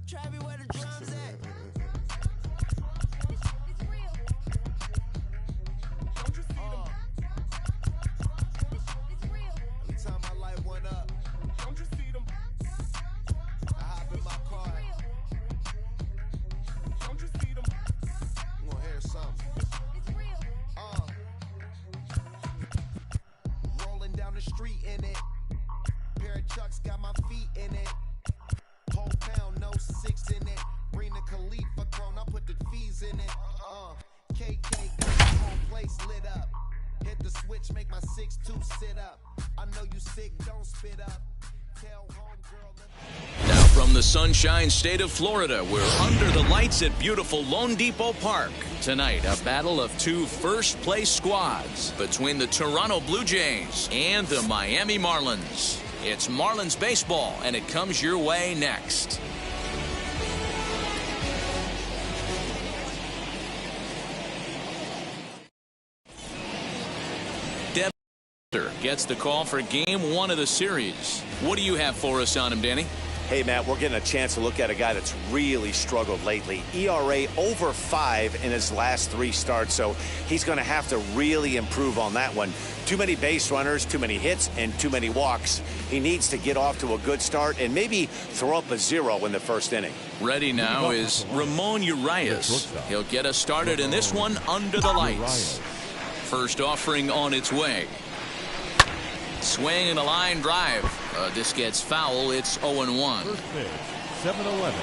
Travis, where the drums at? It's real. Don't you see them? It's real. Every time I light one up, don't you see them? I hop in my car. Don't you see them? You gonna hear something? It's real. Rolling down the street in it. Pair of Chucks got my feet in it. Whole pound, no six in it. Bring the Khalifa chrome, I put the fees in it. KK, whole place lit up. Hit the switch, make my 6'2" sit up. I know you sick, don't spit up. Tell homegirl. Now from the Sunshine State of Florida, we're under the lights at beautiful Lone Depot Park. Tonight, a battle of two first-place squads between the Toronto Blue Jays and the Miami Marlins. It's Marlins baseball, and it comes your way next. Deb gets the call for Game 1 of the series. What do you have for us on him, Danny? Hey, Matt, we're getting a chance to look at a guy that's really struggled lately. ERA over 5 in his last 3 starts, so he's going to have to really improve on that one. Too many base runners, too many hits, and too many walks. He needs to get off to a good start and maybe throw up a 0 in the first inning. Ready now is Ramon Urias. He'll get us started in this one under the lights. First offering on its way. Swing and a line drive. This gets foul. It's 0-1. First pitch, 7-11.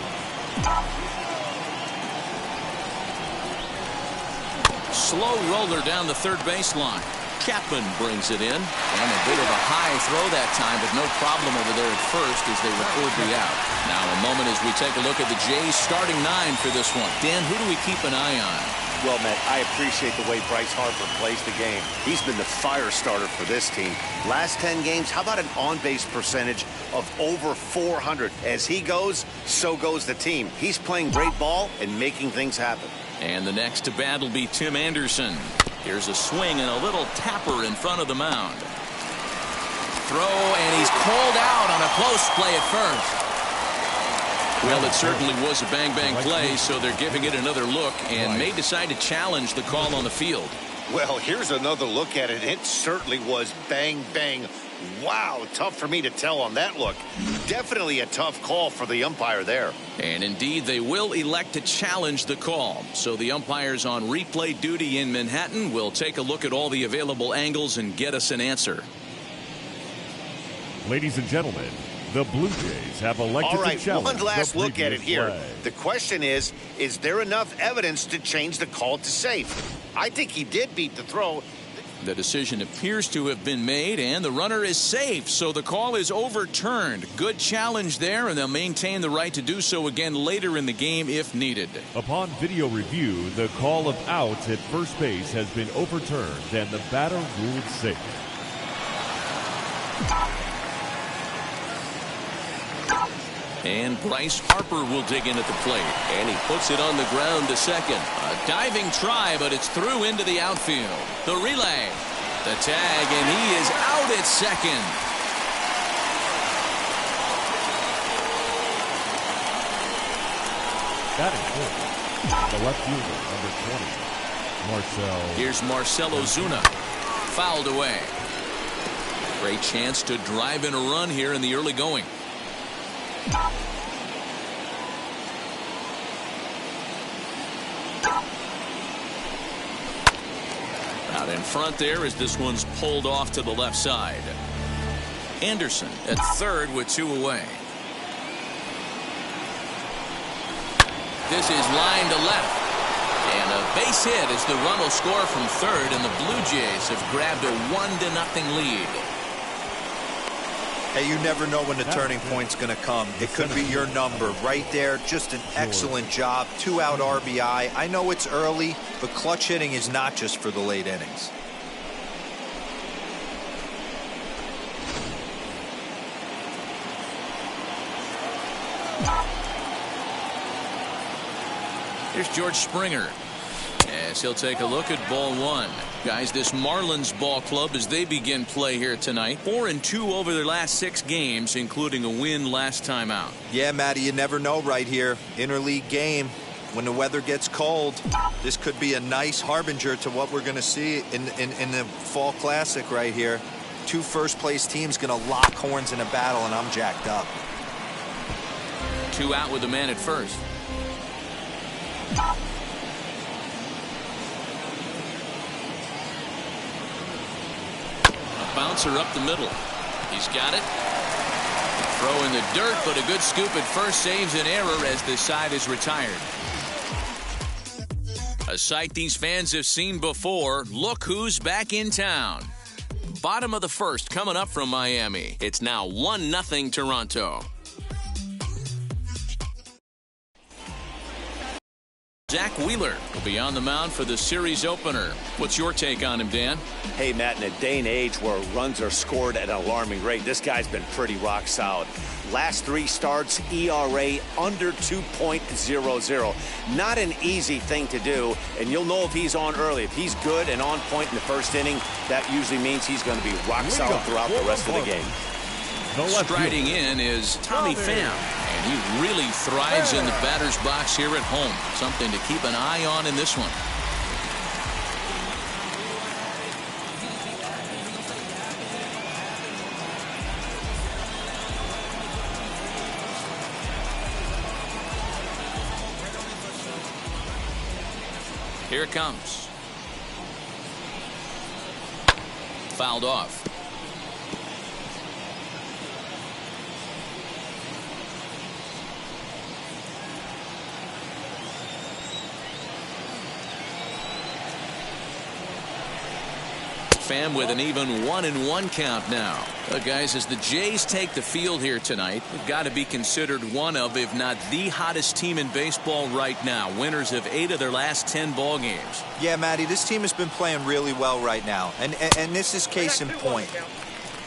Slow roller down the third baseline. Chapman brings it in, and a bit of a high throw that time, but no problem over there at first as they record the out. Now a moment as we take a look at the Jays starting 9 for this one. Dan, who do we keep an eye on? Well, Matt, I appreciate the way Bryce Harper plays the game. He's been the fire starter for this team. Last 10 games, how about an on-base percentage of over 400? As he goes, so goes the team. He's playing great ball and making things happen. And the next to bat will be Tim Anderson. Here's a swing and a little tapper in front of the mound. Throw, and he's called out on a close play at first. Well, it certainly was a bang-bang play, so they're giving it another look and may decide to challenge the call on the field. Well, here's another look at it. It certainly was bang-bang. Wow, tough for me to tell on that look. Definitely a tough call for the umpire there. And indeed, they will elect to challenge the call. So the umpires on replay duty in Manhattan will take a look at all the available angles and get us an answer. Ladies and gentlemen, the Blue Jays have elected to challenge. All right, one last look at it here. play. The question is there enough evidence to change the call to safe? I think he did beat the throw. The decision appears to have been made, and the runner is safe, so the call is overturned. Good challenge there, and they'll maintain the right to do so again later in the game if needed. Upon video review, the call of out at first base has been overturned, and the batter ruled safe. And Bryce Harper will dig in at the plate, and he puts it on the ground to second. A diving try, but it's through into the outfield. The relay, the tag, and he is out at second. Batting fourth, the left fielder, number 20, Marcell. Here's Marcell Ozuna, fouled away. Great chance to drive in a run here in the early going. Out in front there as this one's pulled off to the left side. Anderson at third with 2 away. This is line to left. And a base hit as the run will score from third, and the Blue Jays have grabbed a 1-0 lead. Hey, you never know when the turning point's going to come. It could be your number right there. Just an excellent job. 2-out RBI. I know it's early, but clutch hitting is not just for the late innings. Here's George Springer. As he'll take a look at ball one. Guys, this Marlins ball club as they begin play here tonight. 4-2 over their last 6 games, including a win last time out. Yeah, Matty, you never know right here. Interleague game. When the weather gets cold, this could be a nice harbinger to what we're going to see in the Fall Classic right here. 2 first-place teams going to lock horns in a battle, and I'm jacked up. 2 out with the man at first. A bouncer up the middle. He's got it. Throw in the dirt, but a good scoop at first saves an error as the side is retired. A sight these fans have seen before. Look who's back in town. Bottom of the first coming up from Miami. It's now 1-0 Toronto. Zach Wheeler will be on the mound for the series opener. What's your take on him, Dan? Hey, Matt, in a day and age where runs are scored at an alarming rate, this guy's been pretty rock solid. Last 3 starts, ERA under 2.00. Not an easy thing to do, and you'll know if he's on early. If he's good and on point in the first inning, that usually means he's going to be rock solid throughout the rest of the game. Striding in is Tommy Pham, and he really thrives in the batter's box here at home. Something to keep an eye on in this one. Here it comes. Fouled off. Pham with an even 1-1 count now. Guys, as the Jays take the field here tonight, they've got to be considered one of, if not the hottest team in baseball right now. Winners of 8 of their last 10 ball games. Yeah, Matty, this team has been playing really well right now, and this is case in point.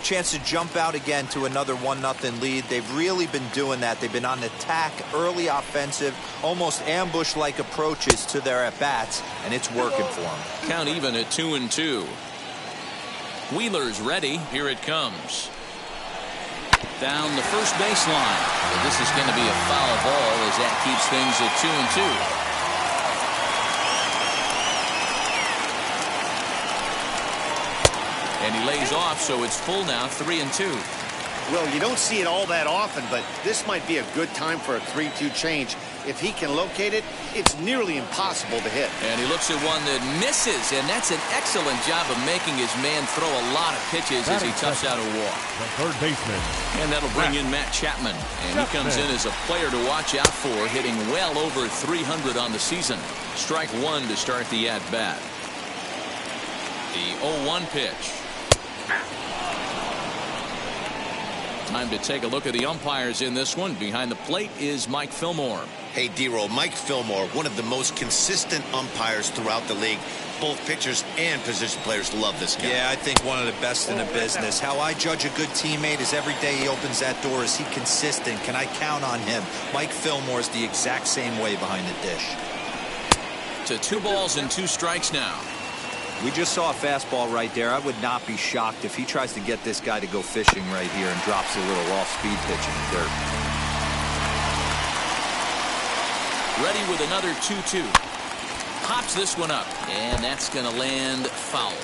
Chance to jump out again to another 1-0 lead. They've really been doing that. They've been on attack, early offensive, almost ambush-like approaches to their at-bats, and it's working for them. Count even at 2-2. Wheeler's ready. Here it comes. Down the first baseline. And this is going to be a foul ball as that keeps things at 2-2. And he lays off, so it's full now, 3-2. Well, you don't see it all that often, but this might be a good time for a 3-2 change. If he can locate it, it's nearly impossible to hit. And he looks at one that misses, and that's an excellent job of making his man throw a lot of pitches as he toughs out a walk. The third baseman. And that'll bring in Matt Chapman. And he comes in as a player to watch out for, hitting well over 300 on the season. Strike one to start the at-bat. The 0-1 pitch. Time to take a look at the umpires in this one. Behind the plate is Mike Fillmore. Hey, D-Roll, Mike Fillmore, one of the most consistent umpires throughout the league. Both pitchers and position players love this guy. Yeah, I think one of the best in the business. How I judge a good teammate is every day he opens that door. Is he consistent? Can I count on him? Mike Fillmore is the exact same way behind the dish. To 2 balls and 2 strikes now. We just saw a fastball right there. I would not be shocked if he tries to get this guy to go fishing right here and drops a little off-speed pitch in the dirt. Ready with another 2-2. Pops this one up, and that's going to land foul.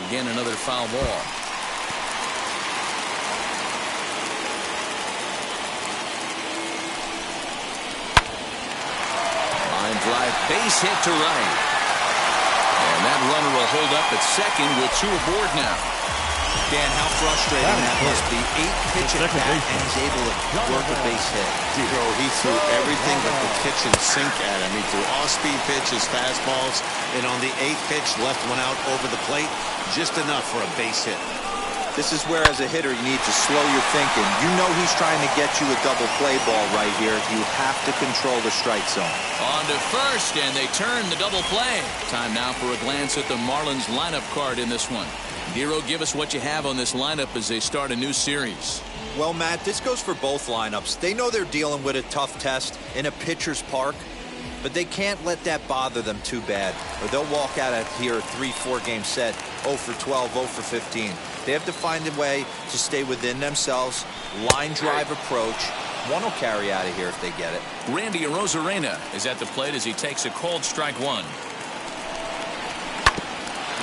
Again, another foul ball. Drive, base hit to right. And that runner will hold up at second with 2 aboard now. Dan, how frustrating that must be. 8 pitch at bat, and he's able to work a base hit. Zero, he threw everything but the kitchen sink at him. He threw off-speed pitches, fastballs, and on the 8th pitch, left one out over the plate, just enough for a base hit. This is where, as a hitter, you need to slow your thinking. You know he's trying to get you a double play ball right here. You have to control the strike zone. On to first, and they turn the double play. Time now for a glance at the Marlins lineup card in this one. Dero, give us what you have on this lineup as they start a new series. Well, Matt, this goes for both lineups. They know they're dealing with a tough test in a pitcher's park, but they can't let that bother them too bad, or they'll walk out of here a 3-4 game set, 0 for 12, 0 for 15. They have to find a way to stay within themselves, line drive approach. One will carry out of here if they get it. Randy Arozarena is at the plate as he takes a cold strike one.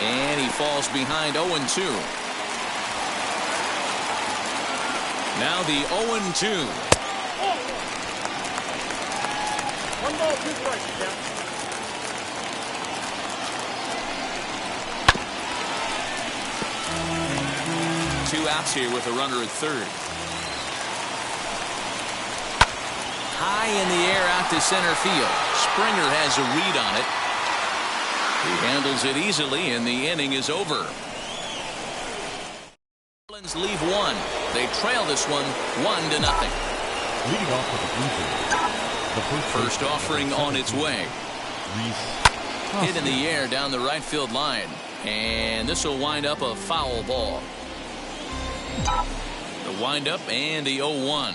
And he falls behind 0-2. Now the 0-2. 1 ball, 2 strikes, Jeff. 2 outs here with a runner at third. High in the air out to center field. Springer has a read on it. He handles it easily, and the inning is over. Marlins leave one. They trail this one 1-0. Leading off with the blue team, the First offering on its way. Hit in the air down the right field line. And this will wind up a foul ball. The windup and the 0-1.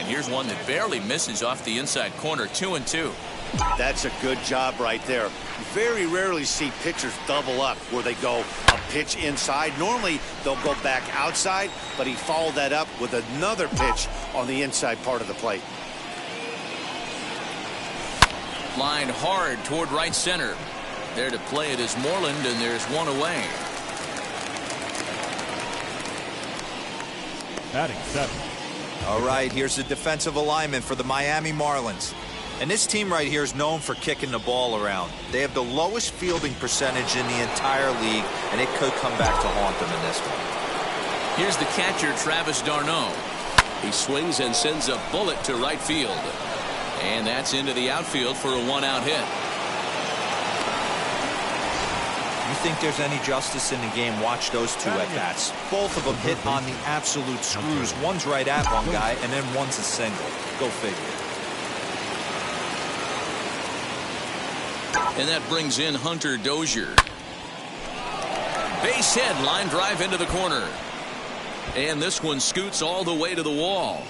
Here's one that barely misses off the inside corner. 2-2. That's a good job right there. Very rarely see pitchers double up where they go a pitch inside. Normally they'll go back outside, but he followed that up with another pitch on the inside part of the plate. Line hard toward right center. There to play it is Moreland, and there's one away. Batting 7. All right, here's the defensive alignment for the Miami Marlins. And this team right here is known for kicking the ball around. They have the lowest fielding percentage in the entire league, and it could come back to haunt them in this one. Here's the catcher, Travis d'Arnaud. He swings and sends a bullet to right field. And that's into the outfield for a 1-out hit. You think there's any justice in the game? Watch those two at-bats. Both of them hit on the absolute screws. One's right at one guy, and then one's a single. Go figure. And that brings in Hunter Dozier. Base hit, line drive into the corner. And this one scoots all the way to the wall.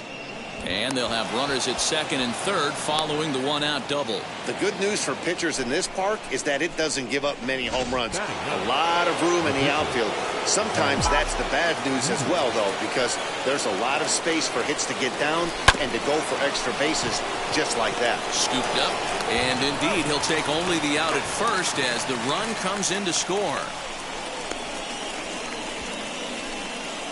And they'll have runners at second and third following the 1-out double. The good news for pitchers in this park is that it doesn't give up many home runs. A lot of room in the outfield. Sometimes that's the bad news as well, though, because there's a lot of space for hits to get down and to go for extra bases just like that. Scooped up, and indeed he'll take only the out at first as the run comes in to score.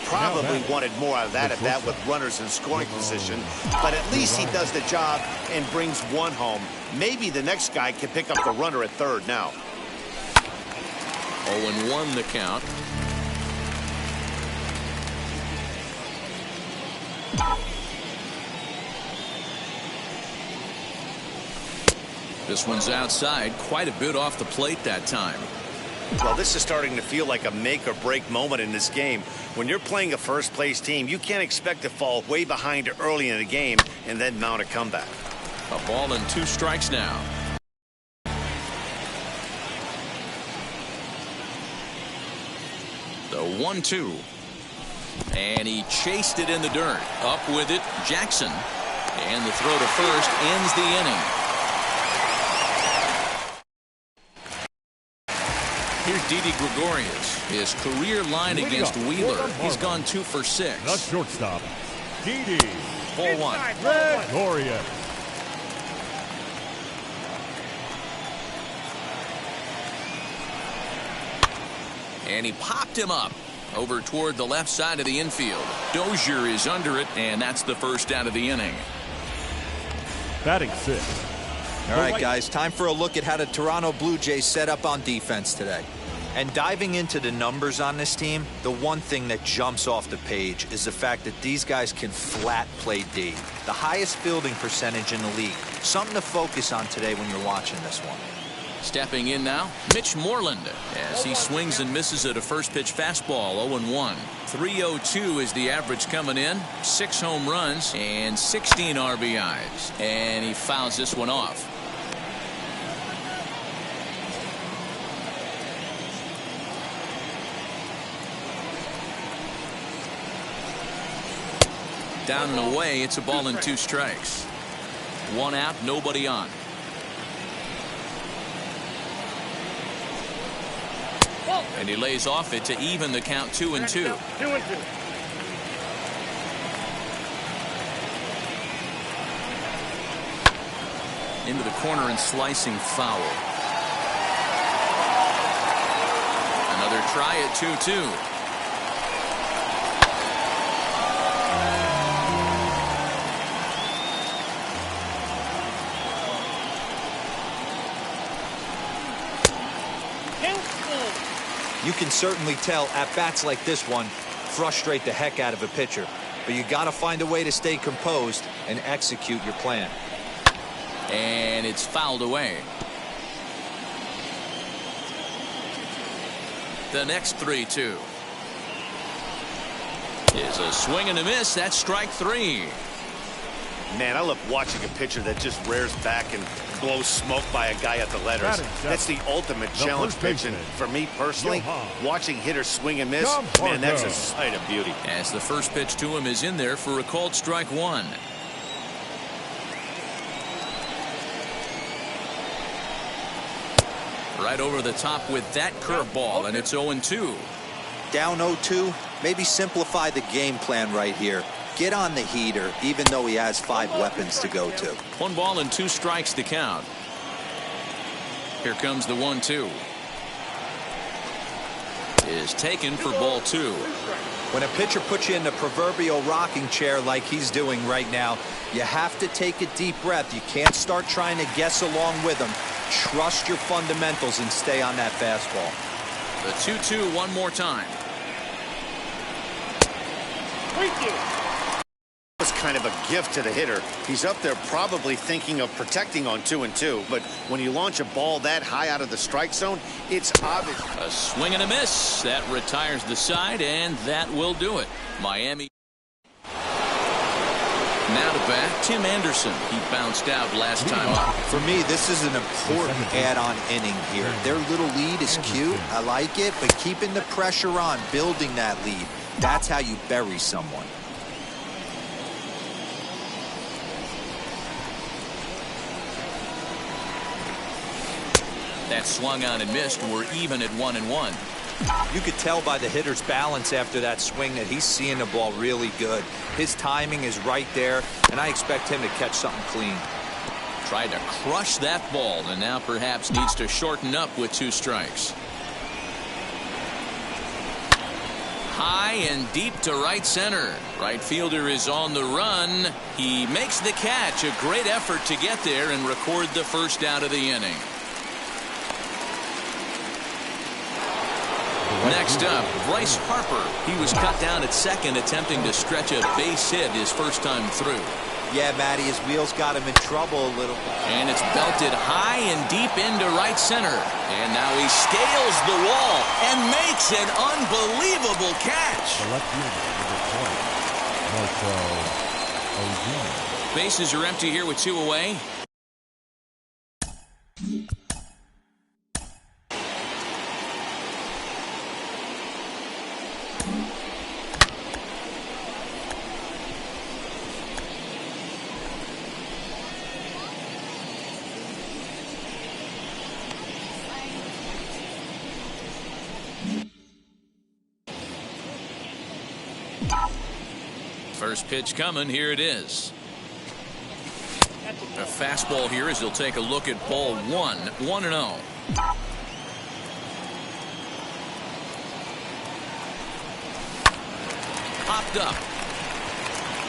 Probably wanted more out of that at bat with runners in scoring position, but at least he does the job and brings one home. Maybe the next guy can pick up the runner at third now. 0-1 the count. This one's outside, quite a bit off the plate that time. Well, this is starting to feel like a make-or-break moment in this game. When you're playing a first-place team, you can't expect to fall way behind early in the game and then mount a comeback. A ball and 2 strikes now. The 1-2. And he chased it in the dirt. Up with it, Jackson. And the throw to first ends the inning. Here's Didi Gregorius. His career line against Wheeler. He's gone 2 for 6. The shortstop, Didi Ball 1. Gregorius. And he popped him up over toward the left side of the infield. Dozier is under it, and that's the first out of the inning. Batting 6. All right, guys, time for a look at how the Toronto Blue Jays set up on defense today. And diving into the numbers on this team, the one thing that jumps off the page is the fact that these guys can flat play D. The highest fielding percentage in the league. Something to focus on today when you're watching this one. Stepping in now, Mitch Moreland, as he swings and misses at a first pitch fastball. 0-1. 302 is the average coming in. 6 home runs and 16 RBIs. And he fouls this one off. Down and away, it's a ball and 2 strikes. 1 out, nobody on. And he lays off it to even the count 2-2. 2-2. Into the corner and slicing foul. Another try at 2-2. You can certainly tell at bats like this one frustrate the heck out of a pitcher, but you got to find a way to stay composed and execute your plan. And it's fouled away. The next 3-2 is a swing and a miss. That's strike 3. Man, I love watching a pitcher that just rears back and blows smoke by a guy at the letters. That's the ultimate challenge pitch. And for me personally, watching hitters swing and miss, man, that's a sight of beauty. As the first pitch to him is in there for a called strike 1. Right over the top with that curveball, and it's 0-2. Down 0-2, maybe simplify the game plan right here. Get on the heater, even though he has 5 weapons to go to. 1 ball and 2 strikes to count. Here comes the 1-2. Is taken for ball 2. When a pitcher puts you in the proverbial rocking chair like he's doing right now, you have to take a deep breath. You can't start trying to guess along with him. Trust your fundamentals and stay on that fastball. The 2-2 one more time. Was kind of a gift to the hitter. He's up there probably thinking of protecting on 2-2, but when you launch a ball that high out of the strike zone, it's obvious. A swing and a miss. That retires the side, and that will do it. Miami. Now to bat, Tim Anderson. He bounced out last time up. For me, this is an important add-on inning here. Their little lead is cute. I like it, but keeping the pressure on, building that lead, that's how you bury someone. That swung on and missed. We're even at 1-1. You could tell by the hitter's balance after that swing that he's seeing the ball really good. His timing is right there, and I expect him to catch something clean. Tried to crush that ball, and now perhaps needs to shorten up with 2 strikes. High and deep to right center. Right fielder is on the run. He makes the catch. A great effort to get there and record the first out of the inning. Next up, Bryce Harper. He was cut down at second, attempting to stretch a base hit his first time through. Yeah, Matty, his wheels got him in trouble a little. And it's belted high and deep into right center. And now he scales the wall and makes an unbelievable catch. The left fielder, number 12, Marco Ozuna. Bases are empty here with 2 away. First pitch coming. Here it is. A fastball here as he'll take a look at ball 1. 1-0. Popped up.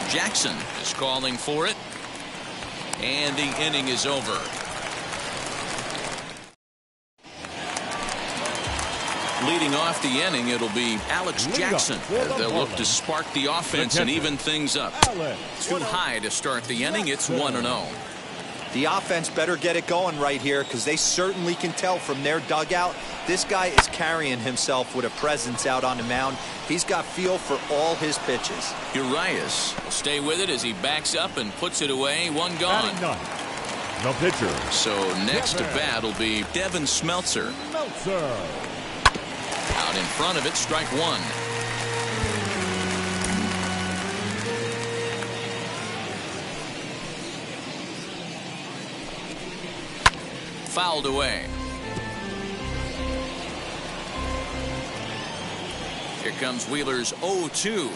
Jackson is calling for it. And the inning is over. Leading off the inning, it'll be Alex Jackson. They'll look to spark the offense and even things up. Too high to start the inning. It's 1-0. The offense better get it going right here, because they certainly can tell from their dugout this guy is carrying himself with a presence out on the mound. He's got feel for all his pitches. Urias will stay with it as he backs up and puts it away. One gone. No pitcher. So next to bat will be Devin Smeltzer. Out in front of it, strike one. Fouled away. Here comes Wheeler's 0-2.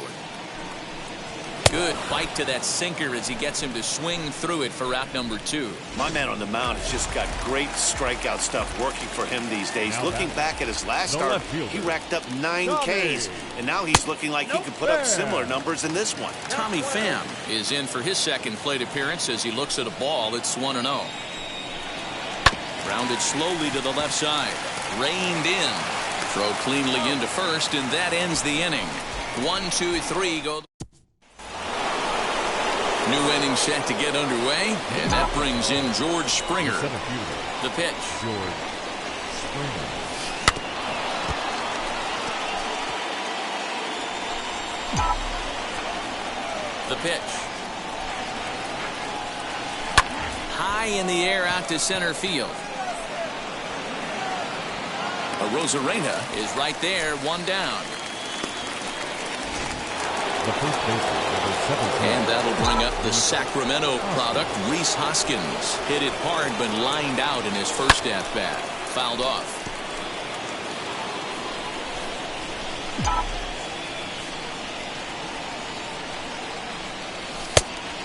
Good bite to that sinker as he gets him to swing through it for out number 2. My man on the mound has just got great strikeout stuff working for him these days. Looking back at his last start, he racked up 9 Ks, and now he's looking like he could put up similar numbers in this one. Tommy Pham is in for his second plate appearance as he looks at a ball that's 1-0. Rounded slowly to the left side. Reined in. Throw cleanly into first, and that ends the inning. 1, 2, 3 go. New inning set to get underway, and that brings in George Springer. The pitch. George Springer. The pitch. High in the air out to center field. Rosarena is right there, one down. The first baseman, number 17. And that'll bring up the Sacramento product, Rhys Hoskins. Hit it hard, but lined out in his first at-bat. Fouled off.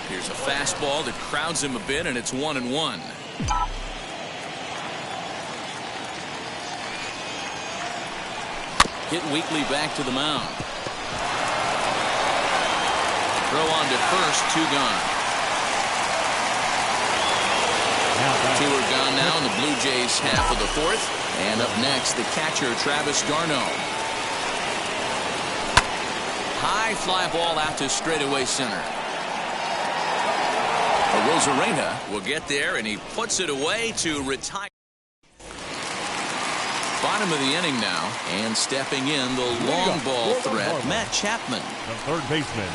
Here's a fastball that crowds him a bit, and it's 1-1. Hit weakly back to the mound. Throw on to first, 2 gone. 2 are gone now in the Blue Jays half of the 4th. And up next, the catcher, Travis d'Arnaud. High fly ball out to straightaway center. Rosarena will get there, and he puts it away to retire. Bottom of the inning now, and stepping in the long ball threat, Matt Chapman. The third baseman.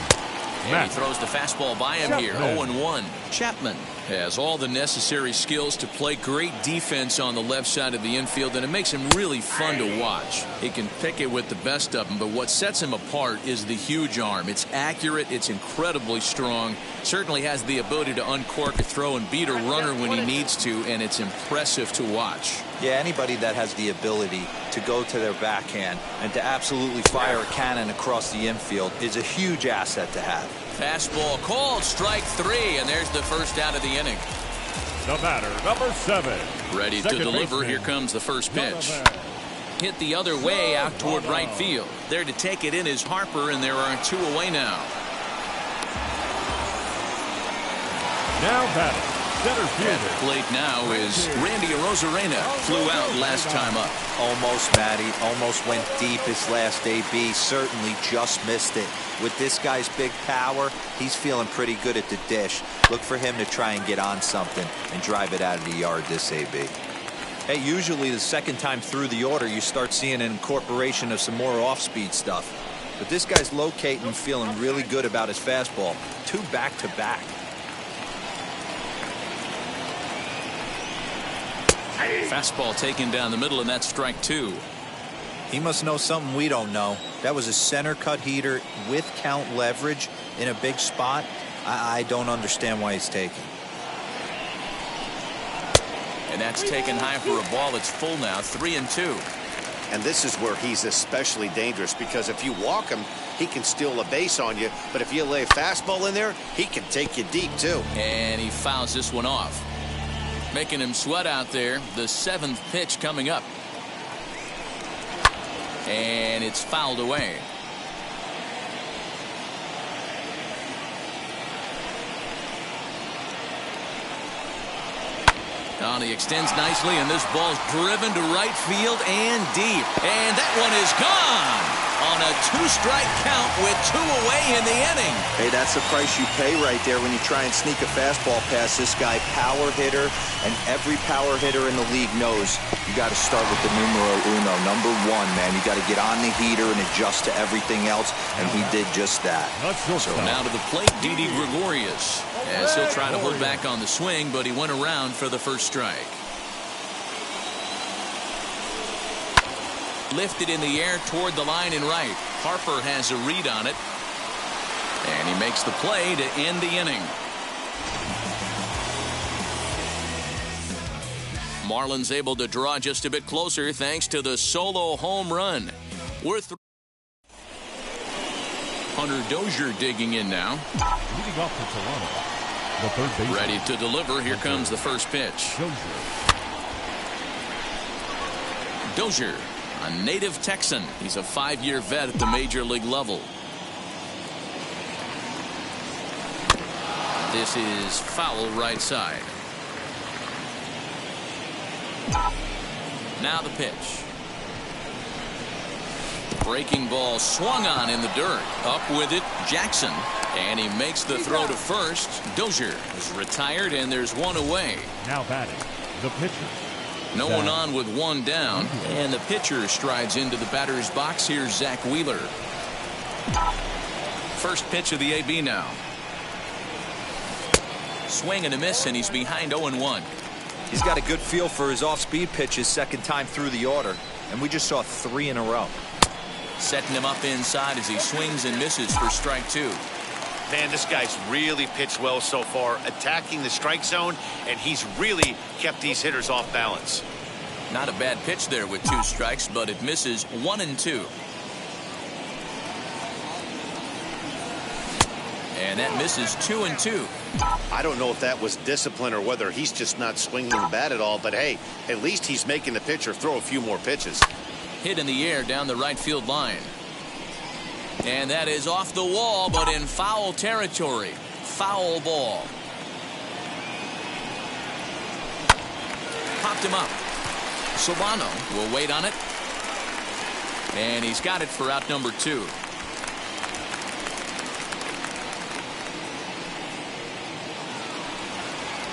And he throws the fastball by him here, 0-1. Chapman has all the necessary skills to play great defense on the left side of the infield, and it makes him really fun to watch. He can pick it with the best of them, but what sets him apart is the huge arm. It's accurate, it's incredibly strong, certainly has the ability to uncork a throw and beat a runner when he needs to, and it's impressive to watch. Yeah, anybody that has the ability to go to their backhand and to absolutely fire a cannon across the infield is a huge asset to have. Fastball called, strike 3, and there's the first out of the inning. The batter, number 7. Ready to deliver. Baseman. Here comes the first pitch. Hit the other way out toward right field. There to take it in is Harper, and there are 2 away now. Now batting. Center fielder. At the plate now is Randy Rosarena. Flew out last time up. Almost, Matty. Almost went deep his last AB. Certainly just missed it. With this guy's big power, he's feeling pretty good at the dish. Look for him to try and get on something and drive it out of the yard this AB. Hey, usually the second time through the order, you start seeing an incorporation of some more off-speed stuff. But this guy's locating and feeling really good about his fastball. 2 back-to-back. Fastball taken down the middle, and that's strike 2. He must know something we don't know. That was a center cut heater with count leverage in a big spot. I don't understand why he's taking. And that's taken high for a ball that's full now, 3-2. And this is where he's especially dangerous, because if you walk him, he can steal a base on you. But if you lay a fastball in there, he can take you deep, too. And he fouls this one off. Making him sweat out there. The 7th pitch coming up. And it's fouled away. Oh, he extends nicely, and this ball's driven to right field and deep. And that one is gone on a 2-strike count with 2 away in the inning. Hey, that's the price you pay right there when you try and sneak a fastball past this guy. Power hitter, and every power hitter in the league knows you got to start with the numero uno, number 1, man. You got to get on the heater and adjust to everything else, and he did just that. So now to the plate, Didi Gregorius, as he'll try to hold back on the swing, but he went around for the first strike. Lifted in the air toward the line and right. Harper has a read on it, and he makes the play to end the inning. Marlins able to draw just a bit closer thanks to the solo home run. Hunter Dozier digging in now. Leading off for Toronto, the third baseman. Ready to deliver. Here comes the first pitch. Dozier, a native Texan. He's a 5-year vet at the major league level. This is foul right side. Now the pitch. Breaking ball swung on in the dirt. Up with it, Jackson. And he makes the throw to first. Dozier is retired, and there's 1 away. Now batting, the pitcher. No one on with 1 down, and the pitcher strides into the batter's box. Here's Zach Wheeler. First pitch of the AB now. Swing and a miss, and he's behind 0-1. He's got a good feel for his off-speed pitches second time through the order, and we just saw 3 in a row. Setting him up inside as he swings and misses for strike 2. Man, this guy's really pitched well so far, attacking the strike zone, and he's really kept these hitters off balance. Not a bad pitch there with 2 strikes, but it misses 1-2. And that misses 2-2. I don't know if that was discipline or whether he's just not swinging the bat at all, but hey, at least he's making the pitcher throw a few more pitches. Hit in the air down the right field line. And that is off the wall, but in foul territory. Foul ball. Popped him up. Solano will wait on it. And he's got it for out number 2.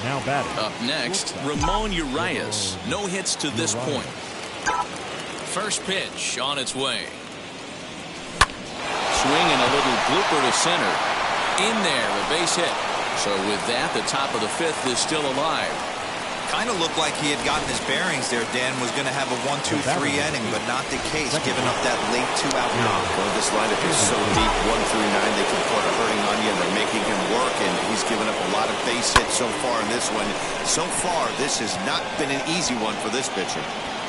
Now batting. Up next, Ramon Urias. No hits to this point. First pitch on its way. Swinging a little blooper to center. In there, a base hit. So with that, the top of the 5th is still alive. Kind of looked like he had gotten his bearings there. Dan was going to have a 1-2-3 inning, but not the case, giving up that late 2-out knock. Well, this lineup is so deep, 1 through 9, they can put a hurting on you, and they're making him work, and he's given up a lot of base hits so far in this one. So far, this has not been an easy one for this pitcher.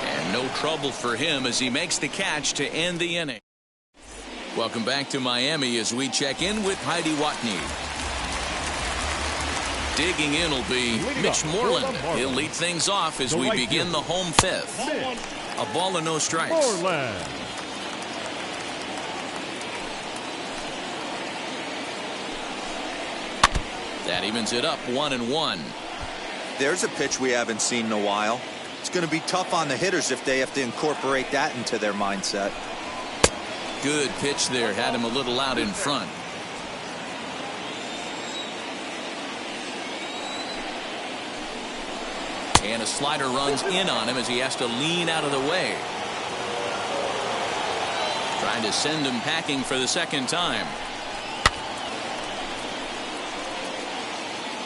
And no trouble for him as he makes the catch to end the inning. Welcome back to Miami as we check in with Heidi Watney. Digging in will be Mitch Moreland. He'll lead things off as we begin the home 5th. A ball and no strikes. Moreland. That evens it up 1-1. There's a pitch we haven't seen in a while. It's going to be tough on the hitters if they have to incorporate that into their mindset. Good pitch there. Had him a little out in front. And a slider runs in on him as he has to lean out of the way. Trying to send him packing for the second time.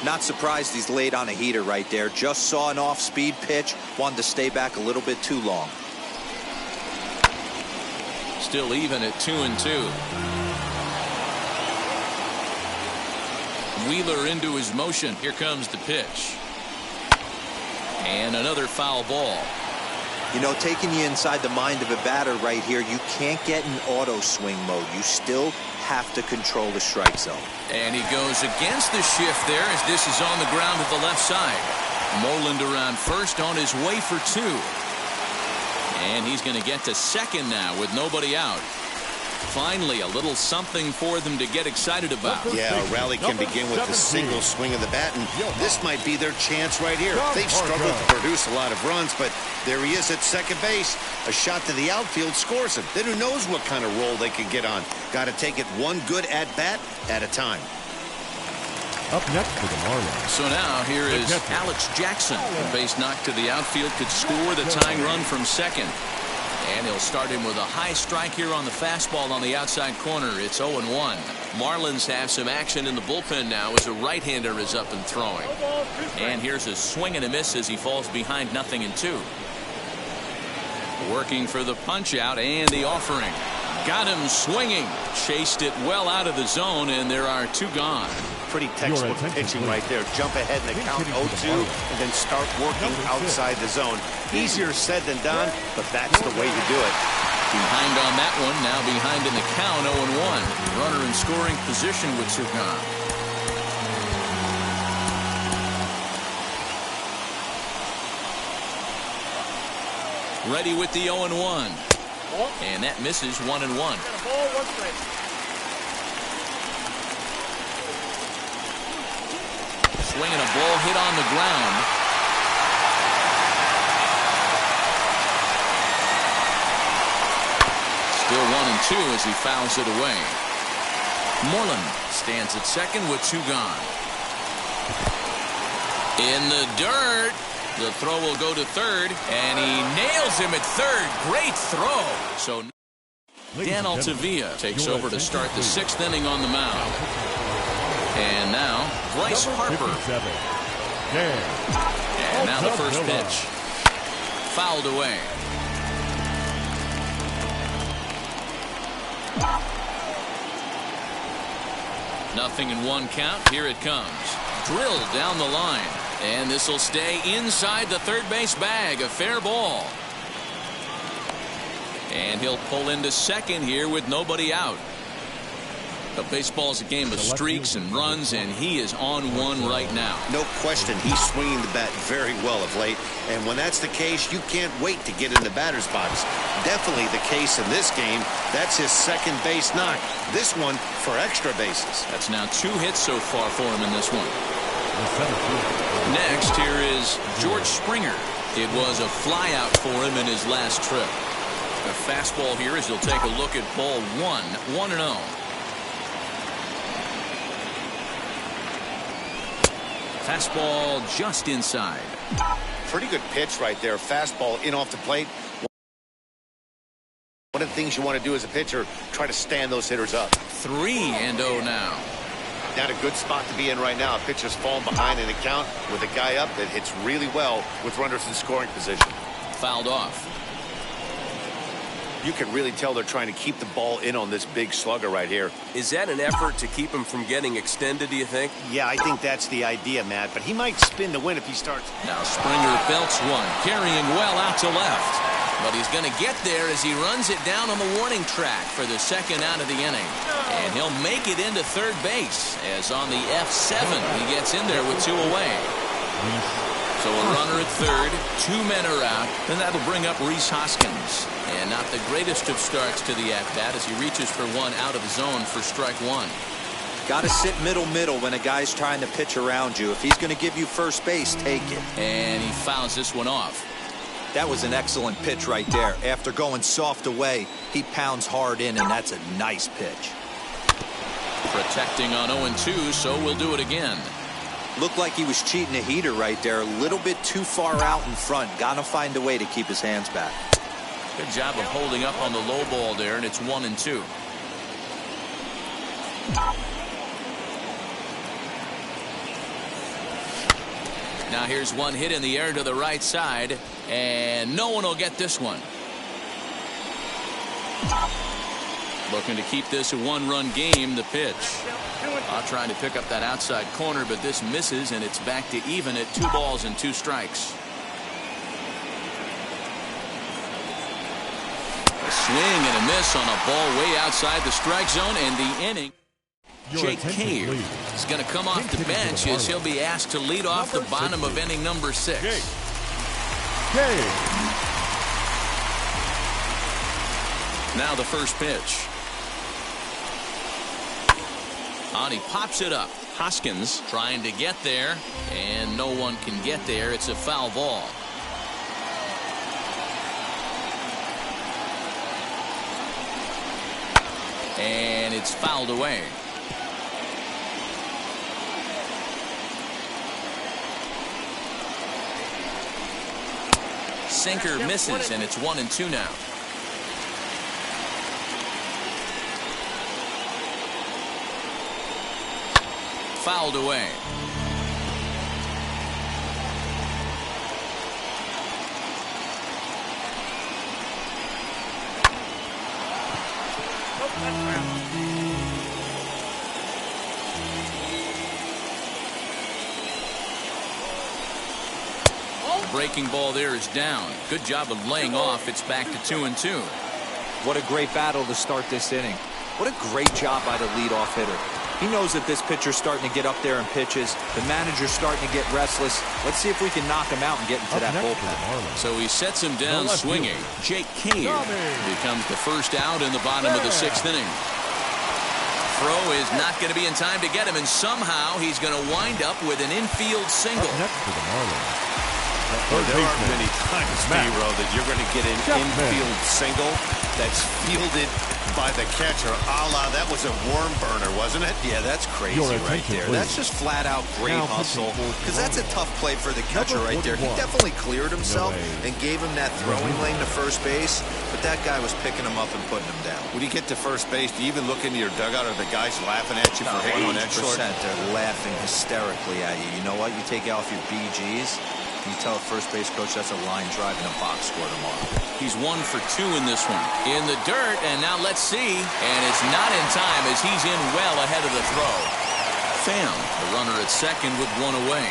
Not surprised he's laid on a heater right there. Just saw an off-speed pitch. Wanted to stay back a little bit too long. Still even at 2-2. Wheeler into his motion. Here comes the pitch. And another foul ball. You know, taking you inside the mind of a batter right here, you can't get in auto swing mode. You still have to control the strike zone. And he goes against the shift there as this is on the ground at the left side. Moreland around first on his way for 2. And he's going to get to second now with nobody out. Finally, a little something for them to get excited about. Yeah, a rally can begin with a single swing of the bat, and this might be their chance right here. They've struggled to produce a lot of runs, but there he is at second base. A shot to the outfield scores him. Then who knows what kind of roll they can get on. Got to take it one good at-bat at a time. Up next for the Marlins. So now here is Alex Jackson. A base knock to the outfield could score the tying run from second. And he'll start him with a high strike here on the fastball on the outside corner. It's 0-1. Marlins have some action in the bullpen now as a right-hander is up and throwing. And here's a swing and a miss as he falls behind 0-2. Working for the punch out and the offering. Got him swinging. Chased it well out of the zone, and there are 2 gone. Pretty textbook pitching right there. Jump ahead in the count 0-2 and then start working outside the zone. Easier said than done, but that's the way to do it. Behind on that one, now behind in the count 0-1. Runner in scoring position with 2 gone. Ready with the 0-1. And that misses 1-1. Swinging a ball hit on the ground. Still 1-2 as he fouls it away. Moreland stands at second with 2 gone. In the dirt. The throw will go to third, and he nails him at third. Great throw. So Dan Altavilla takes over to start the 6th inning on the mound. And now Bryce Harper. And now the first pitch. Fouled away. Nothing in 1 count. Here it comes. Drilled down the line. And this will stay inside the third base bag. A fair ball. And he'll pull into second here with nobody out. But baseball's a game of streaks and runs, and he is on one right now. No question, he's swinging the bat very well of late. And when that's the case, you can't wait to get in the batter's box. Definitely the case in this game. That's his second base knock. This one for extra bases. That's now 2 hits so far for him in this one. Next, here is George Springer. It was a flyout for him in his last trip. A fastball here as he'll take a look at ball 1, 1-0. Fastball just inside. Pretty good pitch right there. Fastball in off the plate. One of the things you want to do as a pitcher, try to stand those hitters up. 3-0 now. Not a good spot to be in right now. A pitcher's falling behind in the count with a guy up that hits really well with runners in scoring position. Fouled off. You can really tell they're trying to keep the ball in on this big slugger right here. Is that an effort to keep him from getting extended, do you think? Yeah, I think that's the idea, Matt. But he might spin to win if he starts. Now Springer belts one, carrying well out to left. But he's going to get there as he runs it down on the warning track for the 2nd out of the inning. And he'll make it into third base as on the F7 he gets in there with 2 away. So a runner at third, 2 men are out, and that'll bring up Rhys Hoskins. And not the greatest of starts to the at-bat as he reaches for 1 out of the zone for strike 1. Got to sit middle when a guy's trying to pitch around you. If he's going to give you first base, take it. And he fouls this one off. That was an excellent pitch right there. After going soft away, he pounds hard in, and that's a nice pitch. Protecting on 0-2, so we'll do it again. Looked like he was cheating a heater right there. A little bit too far out in front. Got to find a way to keep his hands back. Good job of holding up on the low ball there, and it's 1-2. Now here's one hit in the air to the right side, and no one will get this one. Looking to keep this a 1-run game, the pitch. Trying to pick up that outside corner, but this misses, and it's back to even at 2 balls and 2 strikes. A swing and a miss on a ball way outside the strike zone, and the inning. Jake Cave is going to come off the bench as he'll be asked to lead off the bottom of inning number 6. Now the first pitch. And he pops it up. Hoskins trying to get there, and no one can get there. It's a foul ball. And it's fouled away. Sinker misses, and it's 1-2 now. Fouled away. Breaking ball there is down. Good job of laying off. It's back to 2-2. What a great battle to start this inning. What a great job by the leadoff hitter. He knows that this pitcher's starting to get up there in pitches. The manager's starting to get restless. Let's see if we can knock him out and get into that bullpen. So he sets him down swinging. Jake Cave becomes the first out in the bottom of the 6th inning. Throw is not going to be in time to get him, and somehow he's going to wind up with an infield single. Next to the Marlins. Well, there aren't many times, Zero, that you're going to get an infield single that's fielded by the catcher. A la, that was a worm burner, wasn't it? Yeah, that's crazy right there. That's just flat out great hustle, because that's a tough play for the catcher right there. He definitely cleared himself and gave him that throwing lane to first base, but that guy was picking him up and putting him down. When you get to first base, do you even look into your dugout? Are the guys laughing at you for hitting on that short? They're laughing hysterically at you. You know what? You take off your BGs. You tell a first base coach that's a line drive and a box score tomorrow. He's 1 for 2 in this one. In the dirt, and now let's see. And it's not in time as he's in well ahead of the throw. Pham, the runner at second with 1 away.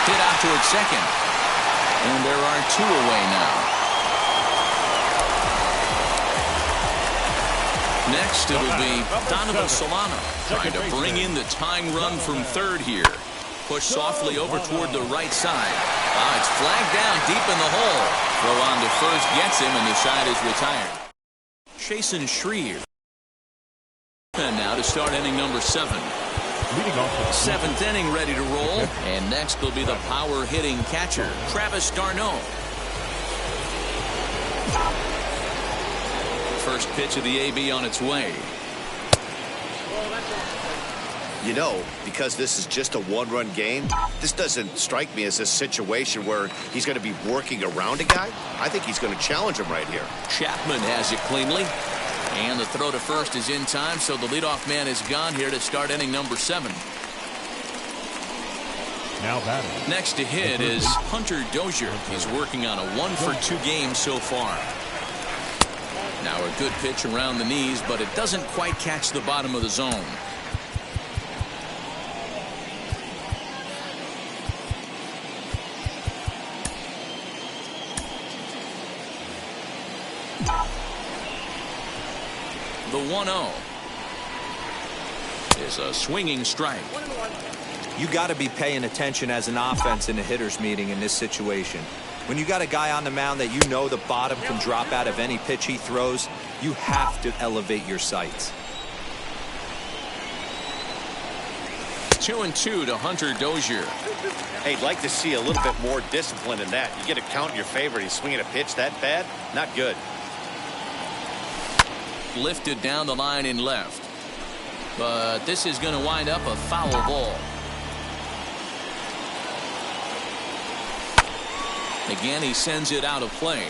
Hit out toward second. And there are 2 away now. Next, it'll be Donovan Solano trying to bring in the tying run from third here. Push softly over toward the right side. It's flagged down deep in the hole. Throw on to first gets him, and the side is retired. Chasen Shreve. And now to start inning number 7. Leading off the 7th inning ready to roll. And next will be the power-hitting catcher, Travis d'Arnaud. First pitch of the AB on its way. You know, because this is just a one-run game, this doesn't strike me as a situation where he's going to be working around a guy. I think he's going to challenge him right here. Chapman has it cleanly. And the throw to first is in time, so the leadoff man is gone here to start inning number 7. now batting. Next to hit is Hunter Dozier. He's working on a 1 for 2 game so far. Now a good pitch around the knees, but it doesn't quite catch the bottom of the zone. The 1-0 is a swinging strike. You got to be paying attention as an offense in a hitter's meeting in this situation. When you got a guy on the mound that you know the bottom can drop out of any pitch he throws, you have to elevate your sights. 2-2 to Hunter Dozier. Hey, I'd like to see a little bit more discipline in that. You get a count in your favor. He's swinging a pitch that bad? Not good. Lifted down the line in left. But this is going to wind up a foul ball. Again, he sends it out of play.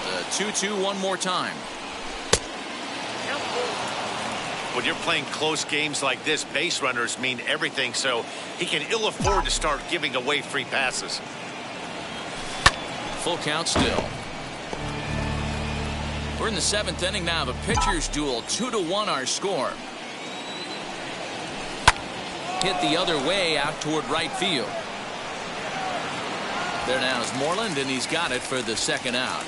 The 2-2 one more time. When you're playing close games like this, base runners mean everything, so he can ill afford to start giving away free passes. Full count still. We're in the 7th inning now. The pitchers duel. 2-1 our score. Hit the other way out toward right field. There now is Moreland, and he's got it for the second out.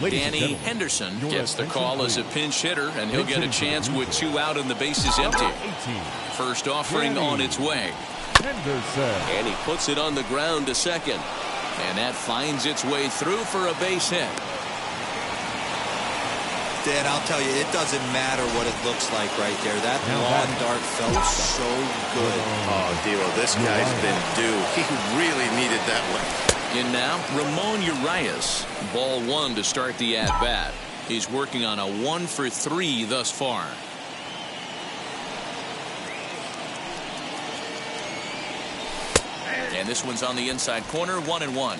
Danny Henderson gets the call as a pinch hitter, and he'll get a chance with 2 out and the bases empty. First offering on its way. And he puts it on the ground to second. And that finds its way through for a base hit. Dan, I'll tell you, it doesn't matter what it looks like right there. That lawn dart felt so good. Oh, D'Lo, this guy's been due. He really needed that one. In now, Ramon Urias. Ball 1 to start the at-bat. He's working on a 1 for 3 thus far. And this one's on the inside corner, 1-1. 1-1.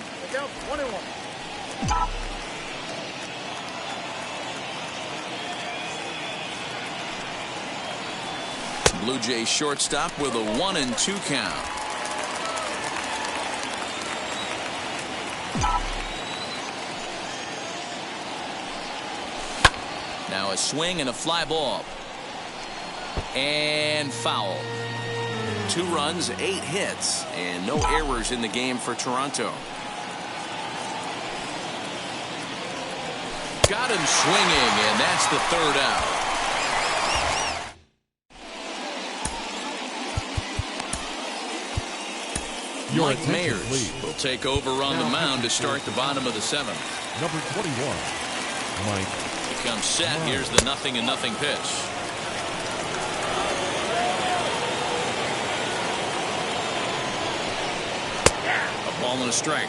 Blue Jays shortstop with a 1-2 count. Now a swing and a fly ball. And foul. 2 runs, 8 hits, and no errors in the game for Toronto. Got him swinging, and that's the 3rd out. Mike Mayers will take over on the mound to start the bottom of the 7th. Number 21, Mike. He comes set. Here's the 0-0 pitch. A ball and a strike.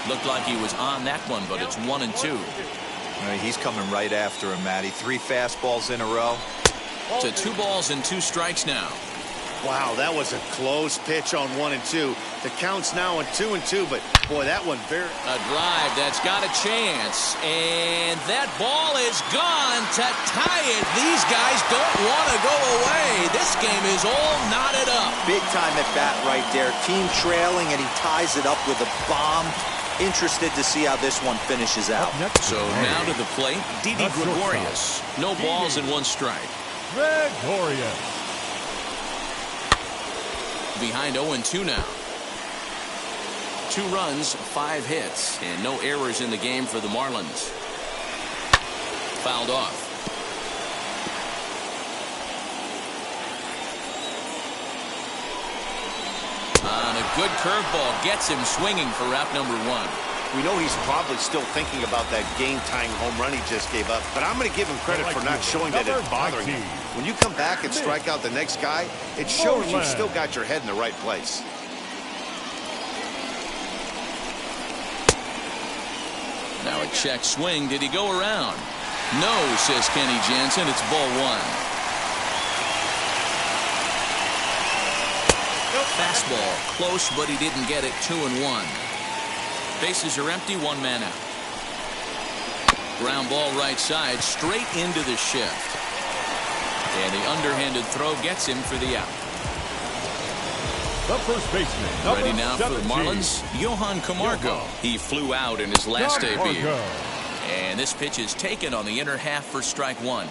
Looked like he was on that one, but it's 1-2. He's coming right after him, Matty. 3 fastballs in a row. To 2 balls and 2 strikes now. Wow, that was a close pitch on 1 and 2. The count's now at 2 and 2, but boy, that one very. A drive that's got a chance, and that ball is gone to tie it. These guys don't want to go away. This game is all knotted up. Big time at bat right there. Team trailing, and he ties it up with a bomb. Interested to see how this one finishes out. So now to the plate, Didi Gregorius. No balls and 1 strike. Gregorius. Behind 0-2 now. 2 runs, 5 hits, and no errors in the game for the Marlins. Fouled off. On a good curveball, gets him swinging for out number 1. We know he's probably still thinking about that game-tying home run he just gave up, but I'm going to give him credit for not showing that it's bothering him. When you come back and strike out the next guy, it shows you've still got your head in the right place. Now a check swing. Did he go around? No, says Kenny Jansen. It's ball 1. Fastball close, but he didn't get it. 2-1. Bases are empty. 1 man out. Ground ball right side, straight into the shift. And the underhanded throw gets him for the out. The first baseman. Ready now for the Marlins, Johan Camargo. He flew out in his last debut. And this pitch is taken on the inner half for strike 1.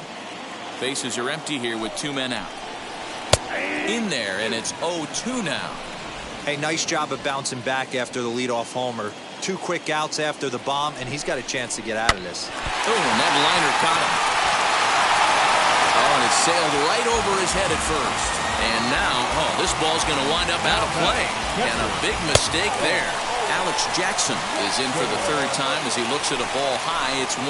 Bases are empty here with 2 men out. In there, and it's 0-2 now. Hey, nice job of bouncing back after the leadoff homer. 2 quick outs after the bomb, and he's got a chance to get out of this. Oh, and that liner caught him. Oh, and it sailed right over his head at first. And now, this ball's going to wind up out of play. And a big mistake there. Alex Jackson is in for the 3rd time as he looks at a ball high. It's 1-0.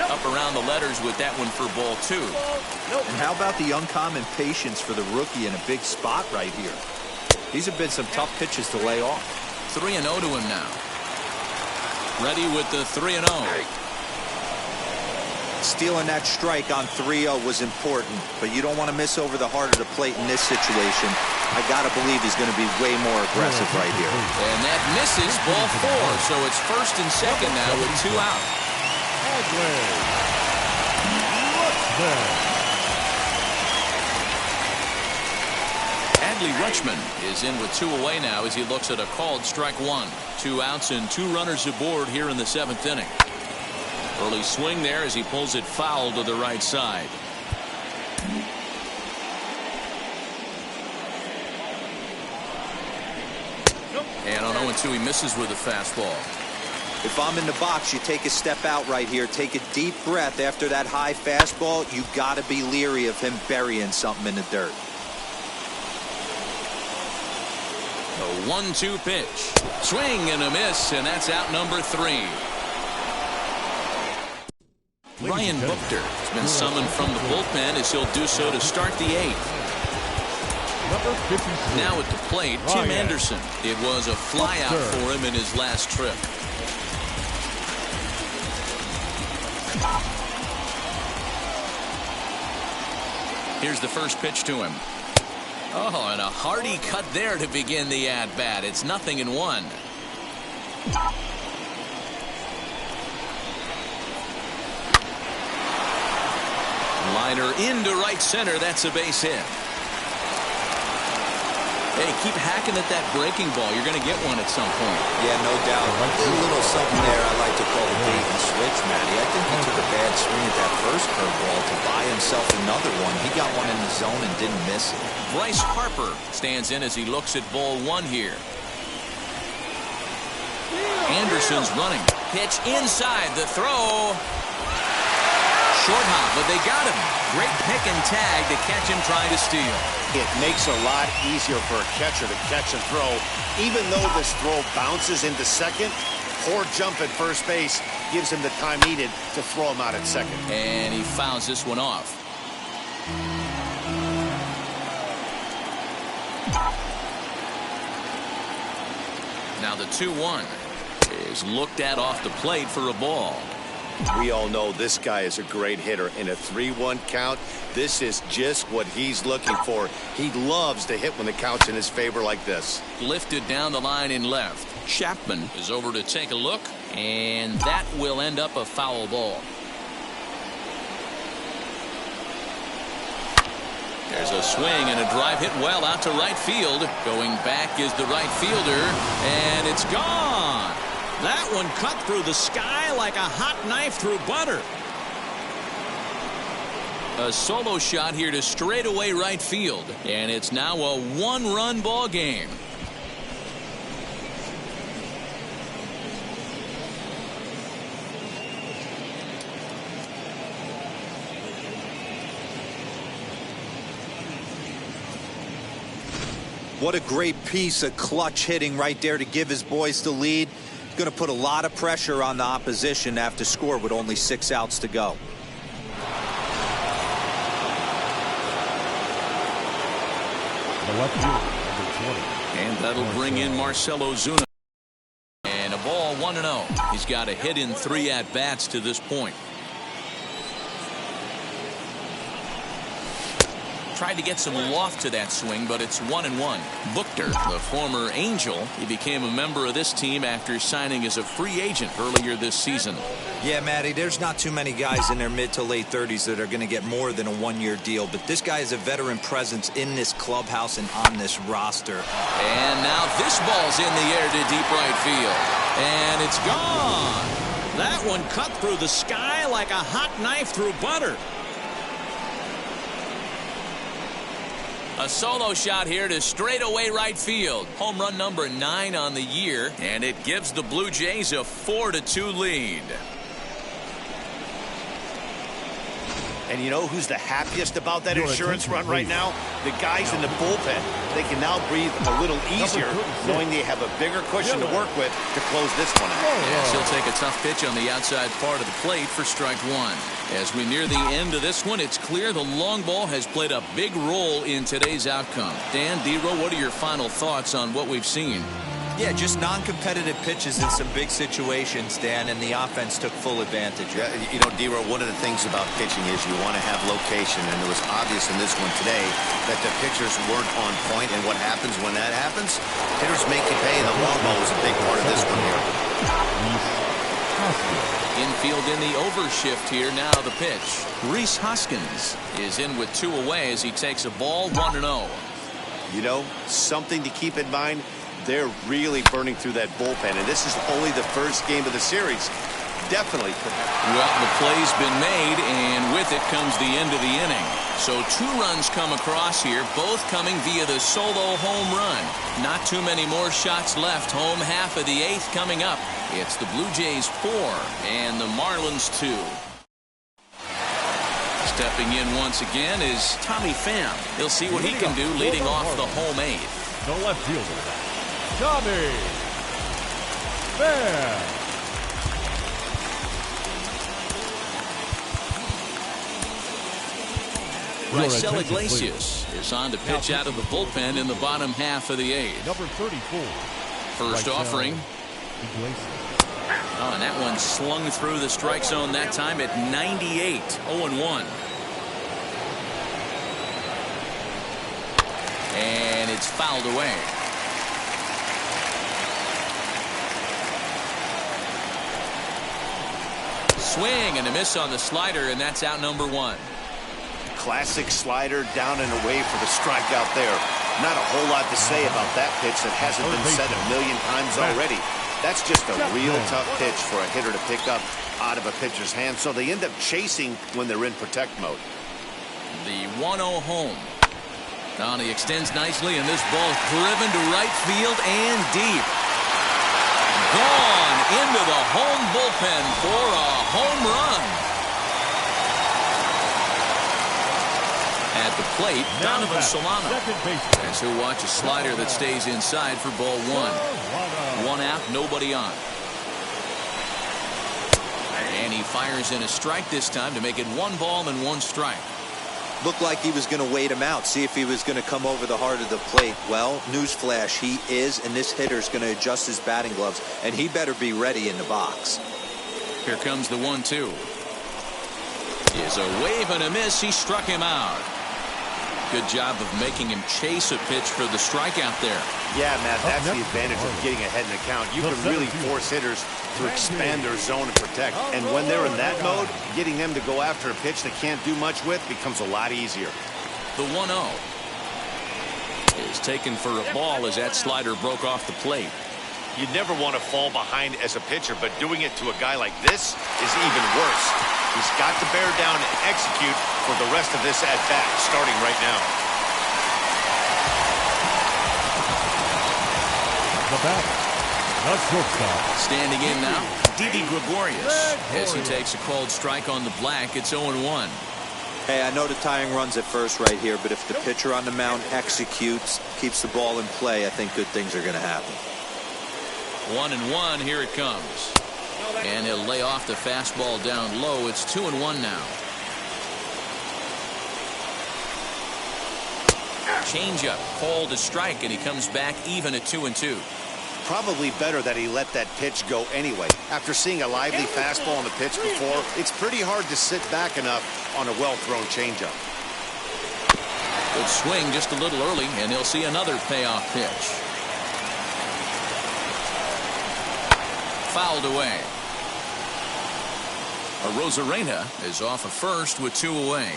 Up around the letters with that one for ball 2. And how about the uncommon patience for the rookie in a big spot right here? These have been some tough pitches to lay off. 3-0 to him now. Ready with the 3-0. Stealing that strike on 3-0 was important, but you don't want to miss over the heart of the plate in this situation. I got to believe he's going to be way more aggressive right here. And that misses ball 4, so it's 1st and 2nd now with 2 out. Adley Rutschman is in with 2 away now as he looks at a called strike 1. 2 outs and 2 runners aboard here in the 7th inning. Early swing there as he pulls it foul to the right side. And on 0-2, he misses with a fastball. If I'm in the box, you take a step out right here. Take a deep breath after that high fastball. You got to be leery of him burying something in the dirt. The 1-2 pitch. Swing and a miss, and that's out number 3. Ryan Buchter has been summoned from the bullpen as he'll do so to start the 8th. Now at the plate, Tim Anderson. It was a flyout for him in his last trip. Here's the first pitch to him. Oh, and a hearty cut there to begin the at-bat. It's 0-1. Liner into right center. That's a base hit. Hey, keep hacking at that breaking ball. You're going to get one at some point. Yeah, no doubt. A little something there I like to call the bait and switch, Matty. I think he took a bad swing at that first curveball to buy himself another one. He got one in the zone and didn't miss it. Bryce Harper stands in as he looks at ball 1 here. Anderson's running. Pitch inside. The throw. Short hop, but they got him. Great pick and tag to catch him trying to steal. It makes it a lot easier for a catcher to catch and throw. Even though this throw bounces into second, poor jump at first base gives him the time needed to throw him out at second. And he fouls this one off. Now the 2-1 is looked at off the plate for a ball. We all know this guy is a great hitter. In a 3-1 count, this is just what he's looking for. He loves to hit when the count's in his favor like this. Lifted down the line in left. Chapman is over to take a look, and that will end up a foul ball. There's a swing and a drive hit well out to right field. Going back is the right fielder, and it's gone. That one cut through the sky like a hot knife through butter. A solo shot here to straightaway right field, and it's now a 1-run ball game. What a great piece of clutch hitting right there to give his boys the lead. Going to put a lot of pressure on the opposition to have to score with only 6 outs to go. The left fielder, number 20. And that'll bring in Marcell Ozuna. And a ball 1-0. He's got a hit in 3 at-bats to this point. Tried to get some loft to that swing, but it's 1-1. Buchter, the former Angel, he became a member of this team after signing as a free agent earlier this season. Yeah, Matty, there's not too many guys in their mid to late 30s that are going to get more than a 1-year deal, but this guy is a veteran presence in this clubhouse and on this roster. And now this ball's in the air to deep right field, and it's gone. That one cut through the sky like a hot knife through butter. A solo shot here to straightaway right field. Home run number 9 on the year, and it gives the Blue Jays a 4-2 lead. And you know who's the happiest about that insurance run right now? The guys in the bullpen. They can now breathe a little easier knowing they have a bigger cushion to work with to close this one out. Yes, he'll take a tough pitch on the outside part of the plate for strike 1. As we near the end of this one, it's clear the long ball has played a big role in today's outcome. Dan, D-Row, what are your final thoughts on what we've seen? Yeah, just non-competitive pitches in some big situations, Dan, and the offense took full advantage. Yeah, you know, D-Row, one of the things about pitching is you want to have location, and it was obvious in this one today that the pitchers weren't on point, and what happens when that happens? Hitters make you pay, and the long ball was a big part of this one here. Infield in the overshift here. Now the pitch. Rhys Hoskins is in with 2 away as he takes a ball 1-0. You know, something to keep in mind. They're really burning through that bullpen, and this is only the first game of the series. Definitely could have. Well, the play's been made, and with it comes the end of the inning. So 2 runs come across here, both coming via the solo home run. Not too many more shots left. Home half of the 8th coming up. It's the Blue Jays 4 and the Marlins 2. Stepping in once again is Tommy Pham. He'll see what he can do leading off the home 8th. The left fielder, Tommy Pham. Raisel Iglesias is on to pitch out of the bullpen in the bottom half of the 8th. Number 34. First offering. Oh, and that one slung through the strike zone that time at 98. 0-1. And it's fouled away. Swing and a miss on the slider, and that's out number 1. Classic slider down and away for the strikeout there. Not a whole lot to say about that pitch that hasn't been said a million times already. That's just a real tough pitch for a hitter to pick up out of a pitcher's hand, so they end up chasing when they're in protect mode. The 1-0 home. Now he extends nicely, and this ball's driven to right field and deep. Gone into the home bullpen for a home run. At the plate, Donovan Solano. As he'll watch a slider that stays inside for ball 1. 1 out, nobody on. And he fires in a strike this time to make it 1 ball and 1 strike. Looked like he was going to wait him out, see if he was going to come over the heart of the plate. Well, newsflash, he is, and this hitter's going to adjust his batting gloves, and he better be ready in the box. Here comes the 1-2. Is a wave and a miss. He struck him out. Good job of making him chase a pitch for the strikeout there. Yeah, Matt, that's the advantage of getting ahead in the count. You can really force hitters to expand their zone and protect. And when they're in that mode, getting them to go after a pitch they can't do much with becomes a lot easier. The 1-0 is taken for a ball as that slider broke off the plate. You never want to fall behind as a pitcher, but doing it to a guy like this is even worse. He's got to bear down and execute for the rest of this at-bat, starting right now. The batter, the shortstop. Standing in now, Didi Gregorius. As he takes a called strike on the black, it's 0-1. Hey, I know the tying run's at first right here, but if the pitcher on the mound executes, keeps the ball in play, I think good things are going to happen. 1-1, here it comes. And he'll lay off the fastball down low. It's 2-1 now. Changeup called a strike, and he comes back even at 2-2. Probably better that he let that pitch go anyway. After seeing a lively fastball on the pitch before, it's pretty hard to sit back enough on a well-thrown changeup. Good swing just a little early, and he'll see another payoff pitch. Fouled away. Rosarena is off of first with 2 away.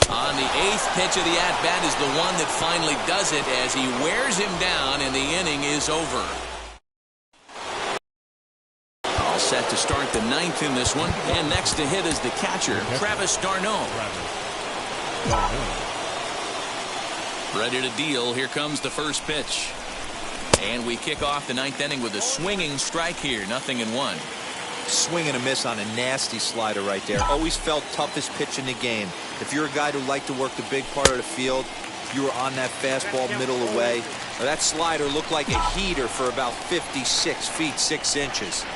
On the 8th pitch of the at-bat is the one that finally does it as he wears him down, and the inning is over. All set to start the 9th in this one, and next to hit is the catcher, Travis d'Arnaud. Ready to deal. Here comes the first pitch. And we kick off the 9th inning with a swinging strike here. 0-1. Swing and a miss on a nasty slider right there. Always felt toughest pitch in the game. If you're a guy who liked to work the big part of the field, you were on that fastball middle away. That slider looked like a heater for about 56 feet 6 inches.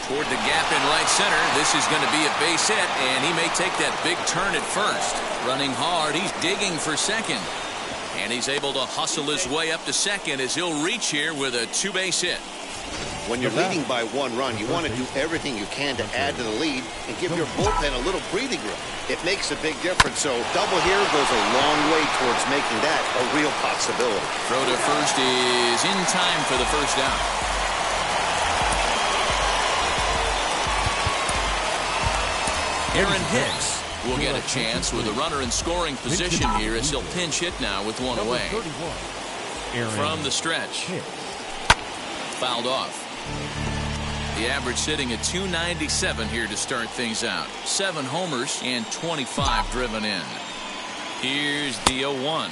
Toward the gap in right center. This is going to be a base hit, and he may take that big turn at first. Running hard. He's digging for second. And he's able to hustle his way up to second as he'll reach here with a 2-base hit. When you're leading by 1 run, you want to do everything you can to add to the lead and give your bullpen a little breathing room. It makes a big difference, so double here goes a long way towards making that a real possibility. Throw to first is in time for the first out. Aaron Hicks will get a chance with a runner in scoring position here as he'll pinch hit now with 1 away. From the stretch. Fouled off. The average sitting at 297 here to start things out. 7 homers and 25 driven in. Here's the 0-1.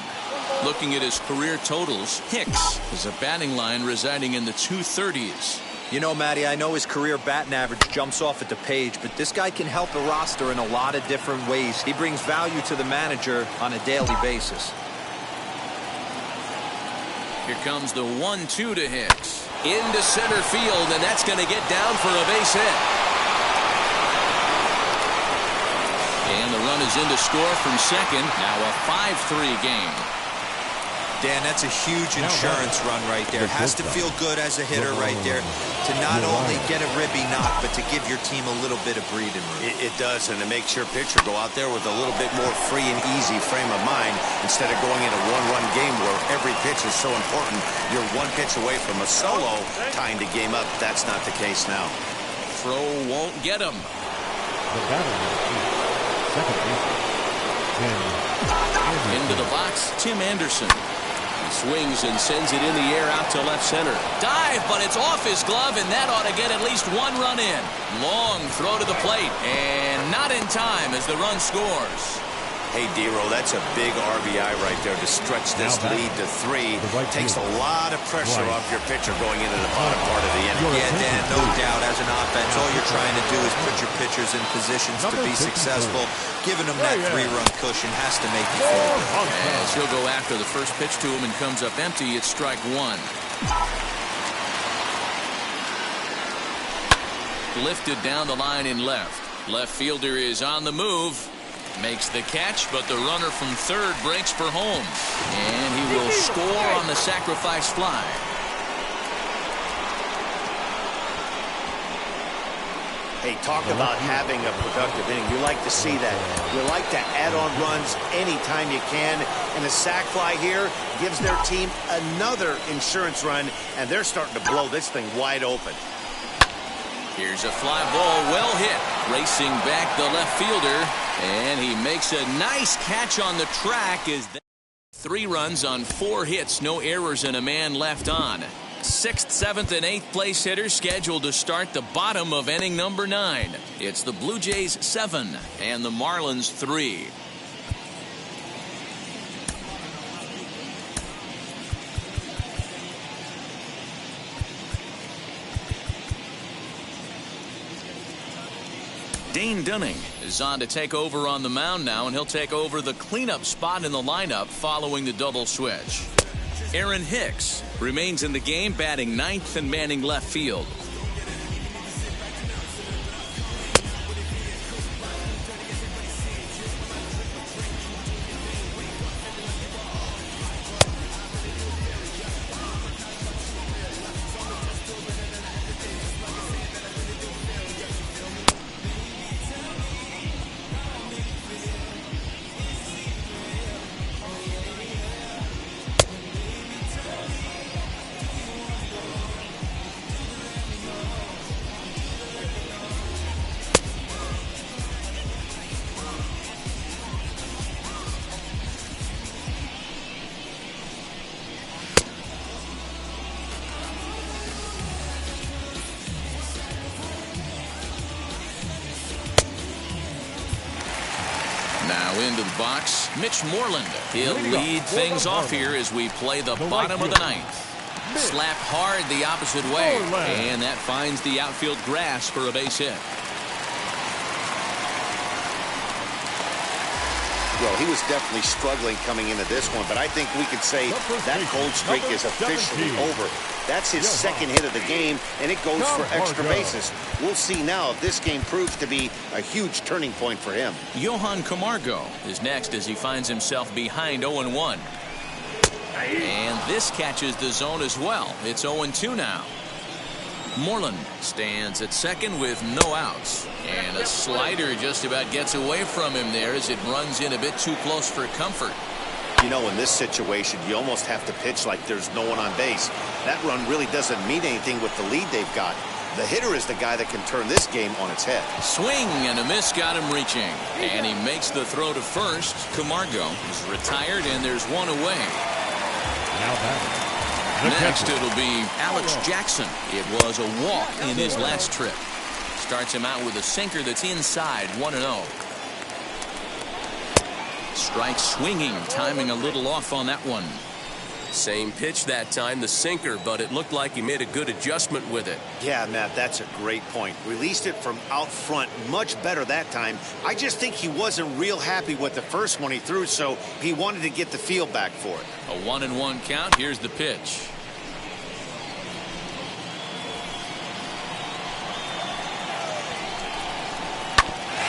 Looking at his career totals, Hicks is a batting line residing in the 230s. You know, Matty, I know his career batting average jumps off at the page, but this guy can help a roster in a lot of different ways. He brings value to the manager on a daily basis. Here comes the 1-2 to Hicks. Into center field, and that's going to get down for a base hit. And the run is in to score from second. Now a 5-3 game. Dan, that's a huge insurance run right there. Has to feel good as a hitter right there to not only get a ribby knock, but to give your team a little bit of breathing room. It does, and it makes your pitcher go out there with a little bit more free and easy frame of mind instead of going in a one-run game where every pitch is so important. You're one pitch away from a solo tying the game up. That's not the case now. Throw won't get him. The batter is second baseman. Into the box, Tim Anderson. Swings and sends it in the air out to left center. Dive, but it's off his glove, and that ought to get at least 1 run in. Long throw to the plate, and not in time as the run scores. Hey, Dero, that's a big RBI right there to stretch this lead to 3. Takes a lot of pressure off your pitcher going into the bottom part of the inning. Yeah, Dan, no doubt. As an offense, all you're trying to do is put your pitchers in positions to be successful. Giving them that 3-run cushion has to make you feel good. As he'll go after the first pitch to him and comes up empty, it's strike 1. Lifted down the line in left. Left fielder is on the move. Makes the catch, but the runner from third breaks for home. And he will score on the sacrifice fly. Hey, talk about having a productive inning. You like to see that. You like to add on runs anytime you can. And the sac fly here gives their team another insurance run, and they're starting to blow this thing wide open. Here's a fly ball, well hit. Racing back the left fielder, and he makes a nice catch on the track. Is 3 runs on 4 hits, no errors, and a man left on. 6th, 7th, and 8th place hitters scheduled to start the bottom of inning number 9. It's the Blue Jays 7 and the Marlins 3. Dane Dunning is on to take over on the mound now, and he'll take over the cleanup spot in the lineup following the double switch. Aaron Hicks remains in the game, batting 9th and manning left field. Now into the box, Mitch Moreland. He'll lead things off here as we play the bottom of the 9th. Slapped hard the opposite way, and that finds the outfield grass for a base hit. Well, he was definitely struggling coming into this one, but I think we could say that cold streak is officially over. That's his second hit of the game, and it goes for extra bases. We'll see now if this game proves to be a huge turning point for him. Johan Camargo is next as he finds himself behind 0-1. And this catches the zone as well. It's 0-2 now. Moreland stands at second with no outs. And a slider just about gets away from him there as it runs in a bit too close for comfort. You know, in this situation, you almost have to pitch like there's no one on base. That run really doesn't mean anything with the lead they've got. The hitter is the guy that can turn this game on its head. Swing and a miss got him reaching. And he makes the throw to first. Camargo is retired, and there's one away. Now batting, Next, it'll be Alex Jackson. It was a walk in his last trip. Starts him out with a sinker that's inside, 1-0. Strike swinging, timing a little off on that one. Same pitch that time, the sinker, but it looked like he made a good adjustment with it. Yeah, Matt, that's a great point. Released it from out front much better that time. I just think he wasn't real happy with the first one he threw, so he wanted to get the feel back for it. A 1-1 count. Here's the pitch.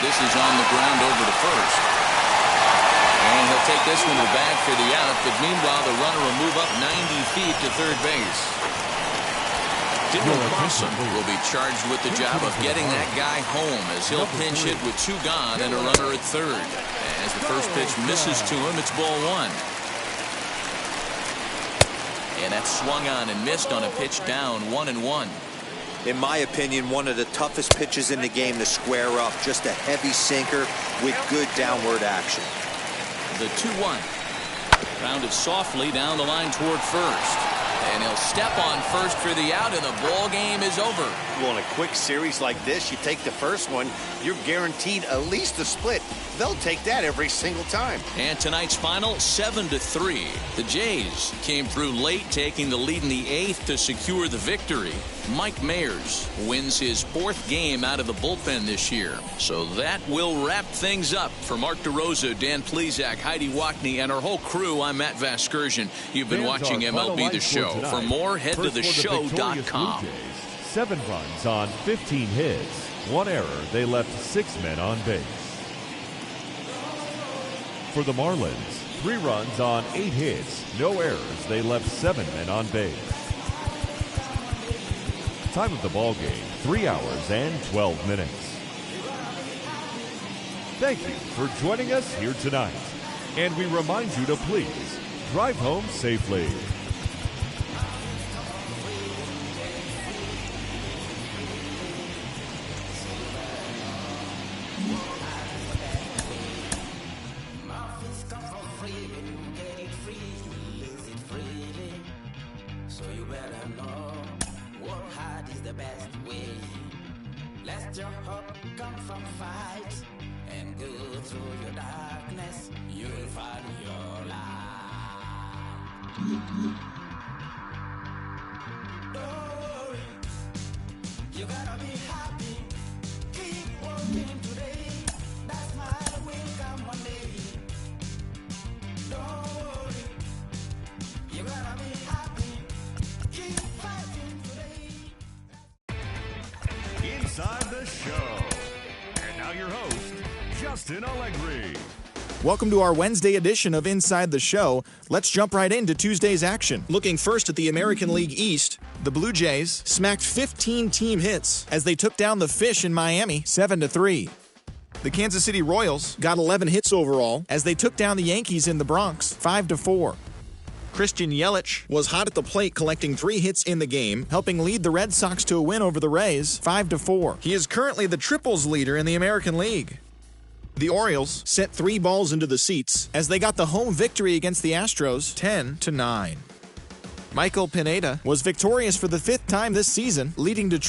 This is on the ground over to first. And he'll take this one to the bag for the out, but meanwhile the runner will move up 90 feet to third base. Dylan Carlson will be charged with the job of getting that guy home as he'll pinch hit with 2 gone and a runner at third. As the first pitch misses to him, it's ball 1. And that swung on and missed on a pitch down, 1-1. In my opinion, one of the toughest pitches in the game to square up. Just a heavy sinker with good downward action. The 2-1. Rounded softly down the line toward first. And he'll step on first for the out, and the ball game is over. Well, in a quick series like this, you take the first one, you're guaranteed at least a split. They'll take that every single time. And tonight's final, 7-3. The Jays came through late, taking the lead in the 8th to secure the victory. Mike Mayers wins his 4th game out of the bullpen this year. So that will wrap things up. For Mark DeRosa, Dan Plesac, Heidi Wackney, and our whole crew, I'm Matt Vasgersian. You've been watching MLB The Show. For more, head to theshow.com. 7 runs on 15 hits. 1 error. They left 6 men on base. For the Marlins, 3 runs on 8 hits. No errors. They left 7 men on base. Time of the ball game, 3 hours and 12 minutes. Thank you for joining us here tonight. And we remind you to please drive home safely. Inside the Show. And now your host, Justin Allegri. Welcome to our Wednesday edition of Inside the Show. Let's jump right into Tuesday's action. Looking first at the American League East, the Blue Jays smacked 15 team hits as they took down the Fish in Miami 7-3. The Kansas City Royals got 11 hits overall as they took down the Yankees in the Bronx 5-4. Christian Yelich was hot at the plate, collecting 3 hits in the game, helping lead the Red Sox to a win over the Rays 5-4. He is currently the triples leader in the American League. The Orioles sent 3 balls into the seats as they got the home victory against the Astros 10-9. Michael Pineda was victorious for the 5th time this season, leading Detroit